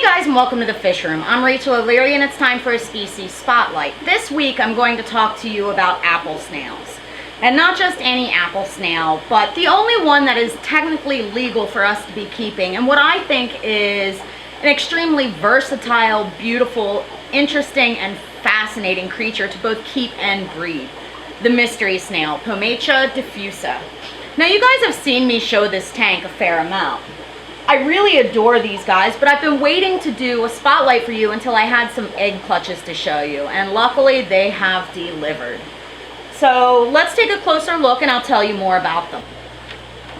Hey guys, and welcome to the Fish Room. I'm Rachel O'Leary and it's time for a species spotlight. This week I'm going to talk to you about apple snails. And not just any apple snail, but the only one that is technically legal for us to be keeping, and what I think is an extremely versatile, beautiful, interesting, and fascinating creature to both keep and breed. The mystery snail, Pomacea diffusa. Now you guys have seen me show this tank a fair amount. I really adore these guys, but I've been waiting to do a spotlight for you until I had some egg clutches to show you, and luckily they have delivered. So let's take a closer look and I'll tell you more about them.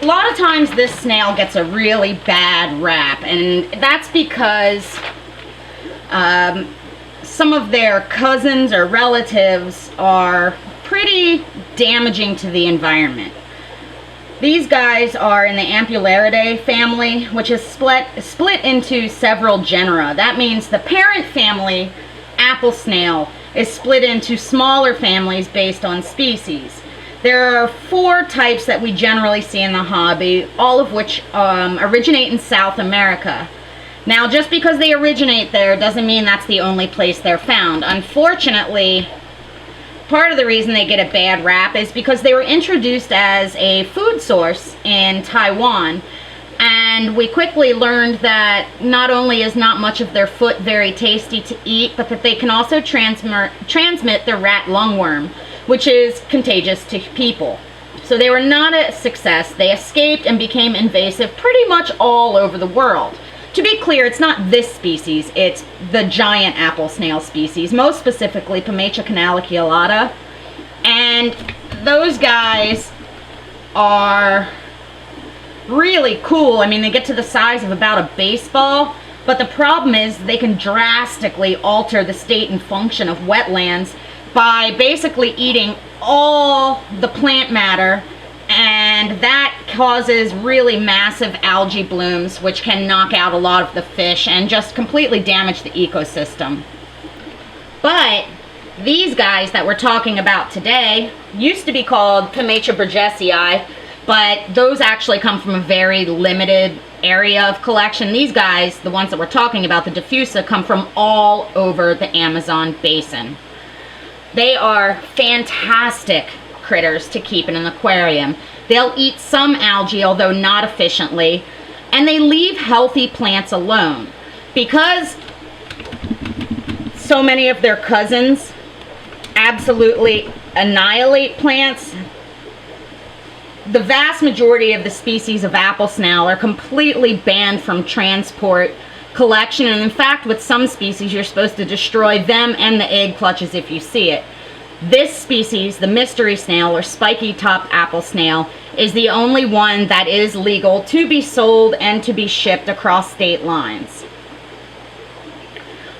A lot of times this snail gets a really bad rap, and that's because some of their cousins or relatives are pretty damaging to the environment. These guys are in the Ampullaridae family, which is split into several genera. That means the parent family, apple snail, is split into smaller families based on species. There are 4 types that we generally see in the hobby, all of which originate in South America. Now, just because they originate there doesn't mean that's the only place they're found. Unfortunately, part of the reason they get a bad rap is because they were introduced as a food source in Taiwan, and we quickly learned that not only is not much of their foot very tasty to eat, but that they can also transmit the rat lungworm, which is contagious to people. So they were not a success. They escaped and became invasive pretty much all over the world. To be clear, it's not this species, it's the giant apple snail species, most specifically Pomacea canaliculata. And those guys are really cool. I mean, they get to the size of about a baseball, but the problem is they can drastically alter the state and function of wetlands by basically eating all the plant matter, and that causes really massive algae blooms, which can knock out a lot of the fish and just completely damage the ecosystem. But these guys that we're talking about today used to be called Pomacea burgessii, but those actually come from a very limited area of collection. These guys, the ones that we're talking about, the diffusa, come from all over the Amazon basin. They are fantastic critters to keep in an aquarium. They'll eat some algae, although not efficiently, and they leave healthy plants alone. Because so many of their cousins absolutely annihilate plants, the vast majority of the species of apple snail are completely banned from transport, collection, and in fact with some species you're supposed to destroy them and the egg clutches if you see it. This species, the mystery snail or spiky-topped apple snail, is the only one that is legal to be sold and to be shipped across state lines.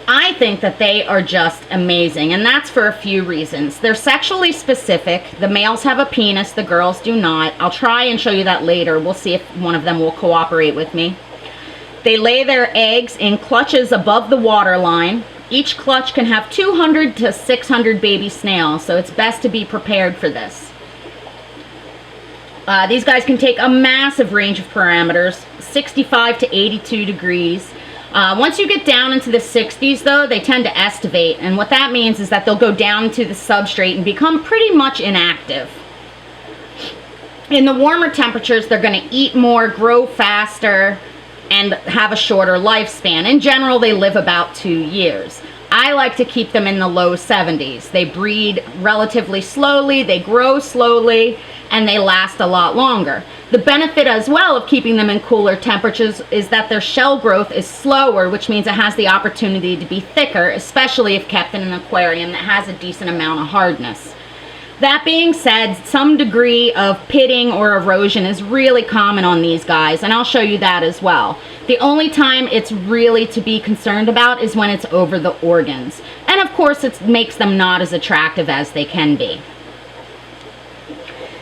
I think that they are just amazing, and that's for a few reasons. They're sexually specific. The males have a penis, the girls do not. I'll try and show you that later. We'll see if one of them will cooperate with me. They lay their eggs in clutches above the water line. Each clutch can have 200 to 600 baby snails, so it's best to be prepared for this. These guys can take a massive range of parameters, 65 to 82 degrees. Once you get down into the 60s, though, they tend to estivate, and what that means is that they'll go down to the substrate and become pretty much inactive. In the warmer temperatures, they're going to eat more, grow faster, and have a shorter lifespan. In general, they live about 2 years. I like to keep them in the low 70s. They breed relatively slowly, they grow slowly, and they last a lot longer. The benefit as well of keeping them in cooler temperatures is that their shell growth is slower, which means it has the opportunity to be thicker, especially if kept in an aquarium that has a decent amount of hardness. That being said, some degree of pitting or erosion is really common on these guys, and I'll show you that as well. The only time it's really to be concerned about is when it's over the organs. And of course, it makes them not as attractive as they can be.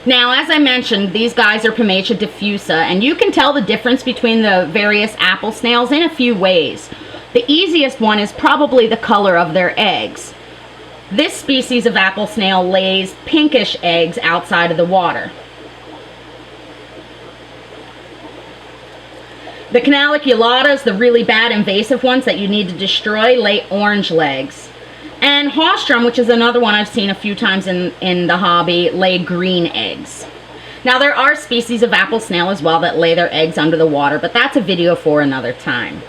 Now, as I mentioned, these guys are Pomacea diffusa, and you can tell the difference between the various apple snails in a few ways. The easiest one is probably the color of their eggs. This species of apple snail lays pinkish eggs outside of the water. The canaliculatas, the really bad invasive ones that you need to destroy, lay orange eggs. And Haustrum, which is another one I've seen a few times in the hobby, lay green eggs. Now there are species of apple snail as well that lay their eggs under the water, but that's a video for another time.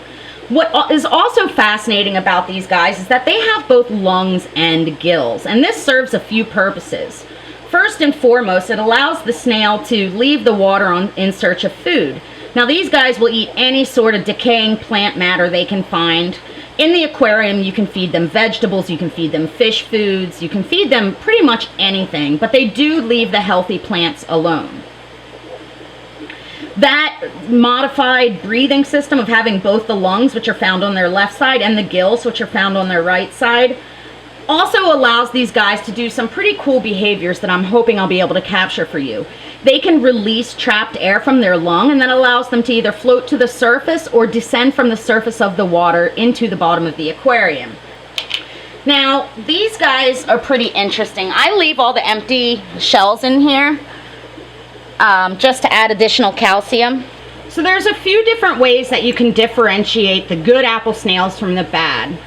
What is also fascinating about these guys is that they have both lungs and gills, and this serves a few purposes. First and foremost, it allows the snail to leave the water in search of food. Now these guys will eat any sort of decaying plant matter they can find. In the aquarium, you can feed them vegetables, you can feed them fish foods, you can feed them pretty much anything, but they do leave the healthy plants alone. That modified breathing system of having both the lungs, which are found on their left side, and the gills, which are found on their right side, also allows these guys to do some pretty cool behaviors that I'm hoping I'll be able to capture for you. They can release trapped air from their lung, and that allows them to either float to the surface or descend from the surface of the water into the bottom of the aquarium. Now, these guys are pretty interesting. I leave all the empty shells in here just to add additional calcium. So there's a few different ways that you can differentiate the good apple snails from the bad.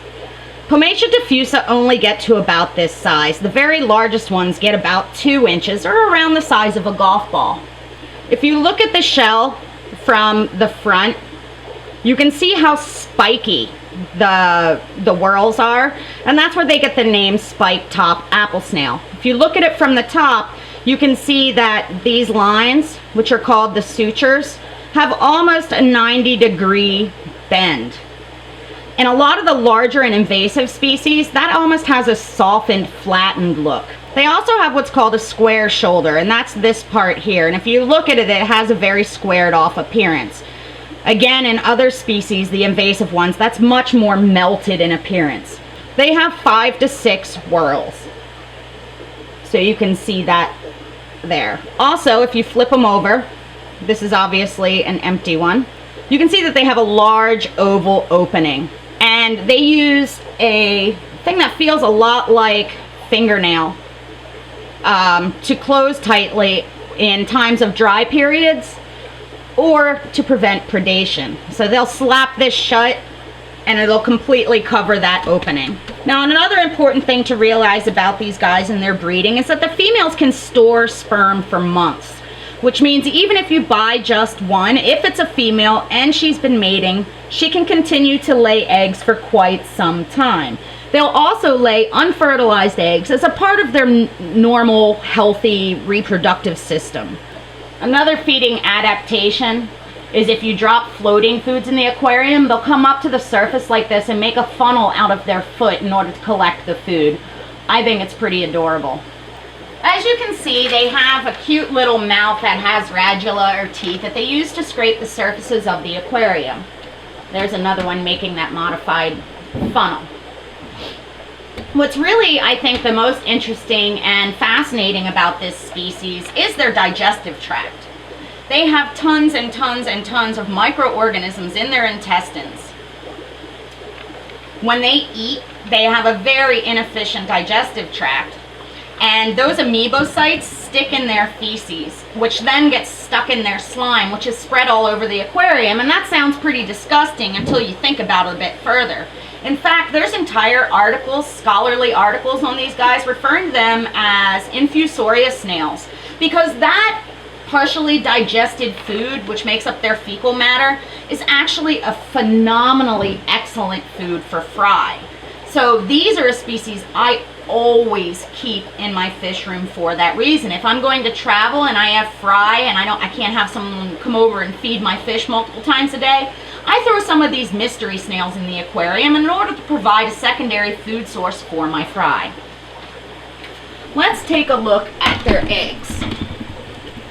Pomacea diffusa only get to about this size. The very largest ones get about 2 inches, or around the size of a golf ball. If you look at the shell from the front, you can see how spiky the whorls are, and that's where they get the name spike top apple snail. If you look at it from the top, you can see that these lines, which are called the sutures, have almost a 90-degree bend. In a lot of the larger and invasive species, that almost has a softened, flattened look. They also have what's called a square shoulder, and that's this part here. And if you look at it, it has a very squared off appearance. Again, in other species, the invasive ones, that's much more melted in appearance. They have 5 to 6 whorls. So you can see that there. Also, if you flip them over, this is obviously an empty one, you can see that they have a large oval opening. And they use a thing that feels a lot like fingernail to close tightly in times of dry periods or to prevent predation. So they'll slap this shut and it'll completely cover that opening. Now, another important thing to realize about these guys and their breeding is that the females can store sperm for months, which means even if you buy just one, if it's a female and she's been mating, she can continue to lay eggs for quite some time. They'll also lay unfertilized eggs as a part of their normal, healthy reproductive system. Another feeding adaptation is if you drop floating foods in the aquarium, they'll come up to the surface like this and make a funnel out of their foot in order to collect the food. I think it's pretty adorable. As you can see, they have a cute little mouth that has radula or teeth that they use to scrape the surfaces of the aquarium. There's another one making that modified funnel. What's really, I think, the most interesting and fascinating about this species is their digestive tract. They have tons and tons and tons of microorganisms in their intestines. When they eat, they have a very inefficient digestive tract. And those amoebocytes stick in their feces, which then gets stuck in their slime, which is spread all over the aquarium. And that sounds pretty disgusting until you think about it a bit further. In fact, there's entire articles, scholarly articles on these guys referring to them as infusoria snails, because that partially digested food, which makes up their fecal matter, is actually a phenomenally excellent food for fry. So these are a species I always keep in my fish room for that reason. If I'm going to travel and I have fry and I can't have someone come over and feed my fish multiple times a day, I throw some of these mystery snails in the aquarium in order to provide a secondary food source for my fry. Let's take a look at their eggs.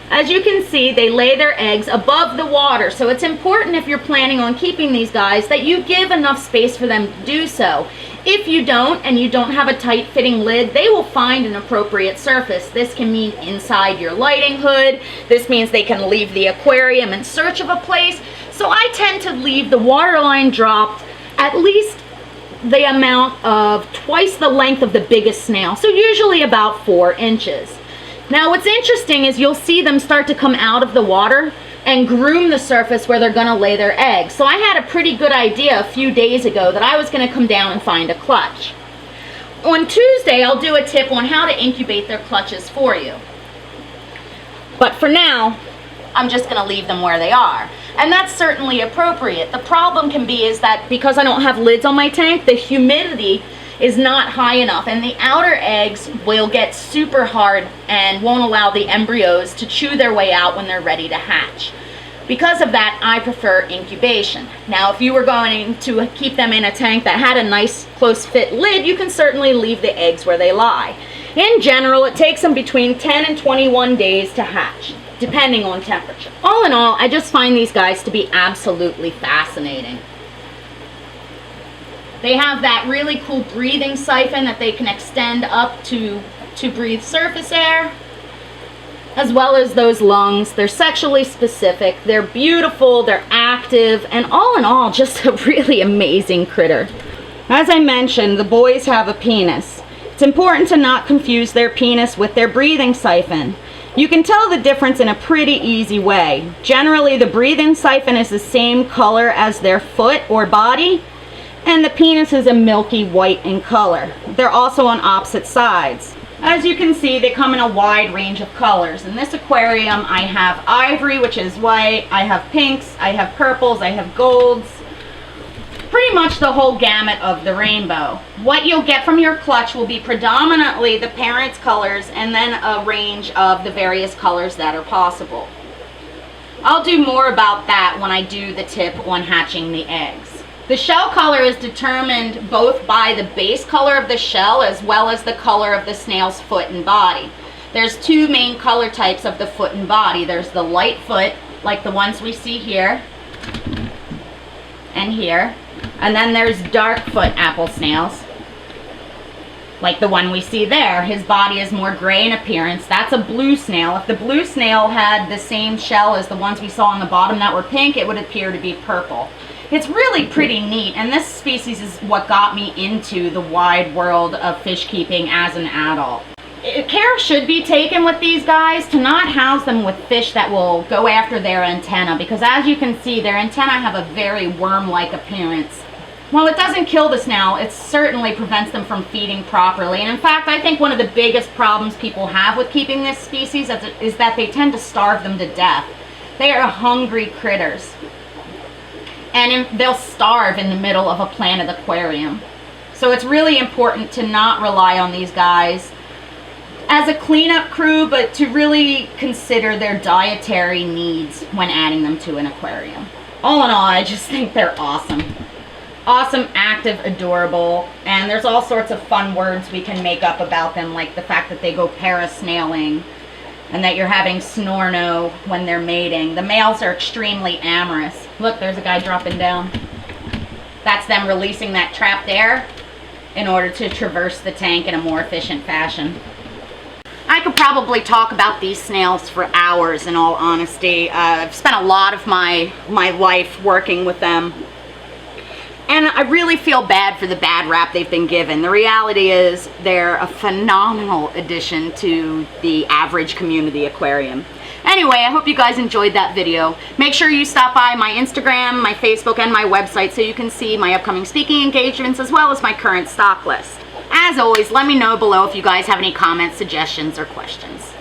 As you can see, they lay their eggs above the water, so it's important if you're planning on keeping these guys that you give enough space for them to do so. If you don't, and you don't have a tight-fitting lid, they will find an appropriate surface. This can mean inside your lighting hood. This means they can leave the aquarium in search of a place. So I tend to leave the water line dropped at least the amount of twice the length of the biggest snail, so usually about 4 inches. Now what's interesting is you'll see them start to come out of the water. and groom the surface where they're gonna lay their eggs. So I had a pretty good idea a few days ago that I was gonna come down and find a clutch. On Tuesday, I'll do a tip on how to incubate their clutches for you. But for now, I'm just gonna leave them where they are. And that's certainly appropriate. The problem can be is that because I don't have lids on my tank, the humidity is not high enough and the outer eggs will get super hard and won't allow the embryos to chew their way out when they're ready to hatch. Because of that, I prefer incubation. Now, if you were going to keep them in a tank that had a nice close fit lid, you can certainly leave the eggs where they lie. In general, it takes them between 10 and 21 days to hatch, depending on temperature. All in all, I just find these guys to be absolutely fascinating. They have that really cool breathing siphon that they can extend up to breathe surface air, as well as those lungs. They're sexually specific, they're beautiful, they're active, and all in all, just a really amazing critter. As I mentioned, the boys have a penis. It's important to not confuse their penis with their breathing siphon. You can tell the difference in a pretty easy way. Generally, the breathing siphon is the same color as their foot or body, and the penis is a milky white in color. They're also on opposite sides. As you can see, they come in a wide range of colors. In this aquarium, I have ivory, which is white, I have pinks, I have purples, I have golds, pretty much the whole gamut of the rainbow. What you'll get from your clutch will be predominantly the parent's colors and then a range of the various colors that are possible. I'll do more about that when I do the tip on hatching the eggs. The shell color is determined both by the base color of the shell as well as the color of the snail's foot and body. There's two main color types of the foot and body. There's the light foot, like the ones we see here and here. And then there's dark foot apple snails, like the one we see there. His body is more gray in appearance. That's a blue snail. If the blue snail had the same shell as the ones we saw on the bottom that were pink, it would appear to be purple. It's really pretty neat, and this species is what got me into the wide world of fish keeping as an adult. Care should be taken with these guys to not house them with fish that will go after their antenna, because as you can see, their antenna have a very worm-like appearance. While it doesn't kill the snail, it certainly prevents them from feeding properly. And in fact, I think one of the biggest problems people have with keeping this species is that they tend to starve them to death. They are hungry critters. And they'll starve in the middle of a planted aquarium. So it's really important to not rely on these guys as a cleanup crew, but to really consider their dietary needs when adding them to an aquarium. All in all, I just think they're awesome. Awesome, active, adorable, and there's all sorts of fun words we can make up about them, like the fact that they go parasnailing, and that you're having snorno when they're mating. The males are extremely amorous. Look, there's a guy dropping down. That's them releasing that trapped air in order to traverse the tank in a more efficient fashion. I could probably talk about these snails for hours, in all honesty. I've spent a lot of my life working with them. And I really feel bad for the bad rap they've been given. The reality is they're a phenomenal addition to the average community aquarium. Anyway, I hope you guys enjoyed that video. Make sure you stop by my Instagram, my Facebook, and my website so you can see my upcoming speaking engagements as well as my current stock list. As always, let me know below if you guys have any comments, suggestions, or questions.